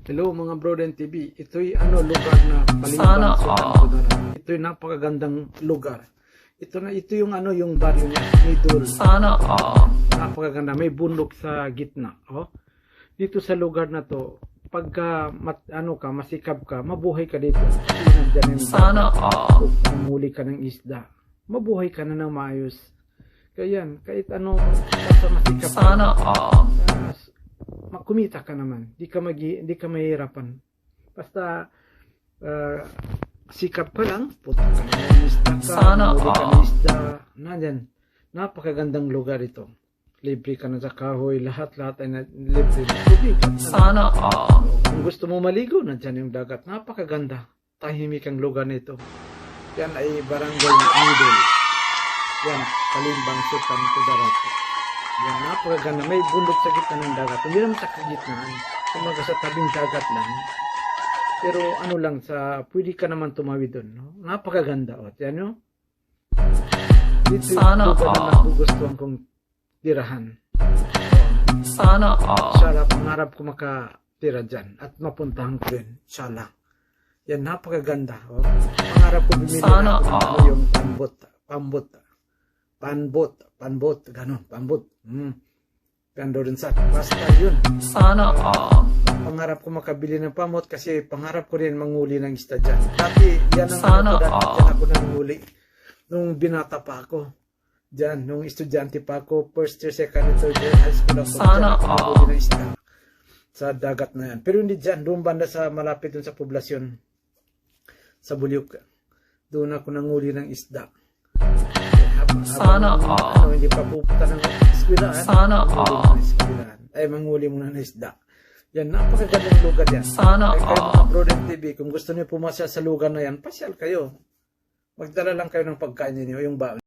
Hello mga Broden TV. Ito'y lugar na Palimbang Sultan Kudarat. Ito'y napakagandang lugar. Ito yung yung baryo niya, Middle. Napakaganda, may bundok sa gitna. Oh. Dito sa lugar na to, pagka masikap ka, mabuhay ka dito. Mamuli ka ng isda. Mabuhay ka na ng maayos. Kaya yan, kahit basta masikap ka. Kumita ka naman, di ka mahirapan. Basta sikap ka lang, puta ka ng isda ka, muli ka ng isda. Nandyan, napakagandang lugar ito. Libre ka na sa kahoy, lahat ay libre. Tubig. Kung gusto mo maligo, nandyan yung dagat. Napakaganda, tahimik ang lugar nito. Yan ay Barangay Middle. Yan, Palimbang Sultan Kudarat. Yan, napakaganda. May bundok sa gitna ng dagat. Hindi naman sa kagitnaan. Kumaga sa tabing dagat lang. Pero lang, pwede ka naman tumawid doon. No? Napakaganda. O, yan nyo. Dito yung lugar na nagugustuhan kong tirahan. Inshallah, pangarap ko makatira dyan. At mapuntahan ko din. Inshallah. Yan, napakaganda. O. Pangarap ko bumili ako yung panbot, gano'n, pambot. Ganda rin sa, basta yun. Pangarap ko makabili ng pamot kasi pangarap ko rin manguli ng isda dyan. Dati, yan ang dyan ako nanguli. Nung binata pa ako. Dyan, nung estudyante pa ako, first year, second, third year, high school ako. Dyan ako nanguli ng isda. Sa dagat na yan. Pero hindi dyan, doon banda sa malapit doon sa poblasyon. Sa Bulyok. Doon ako nanguli ng isda. Hindi pa pupunta ng eskwelahan. Ay, manguli muna ng isda. Yan, napakagandang lugar yan. Ay, kayo mga Broden TV, kung gusto niyo pumasya sa lugar na yan, pasyal kayo. Magdala lang kayo ng pagkain niyo, yung baon.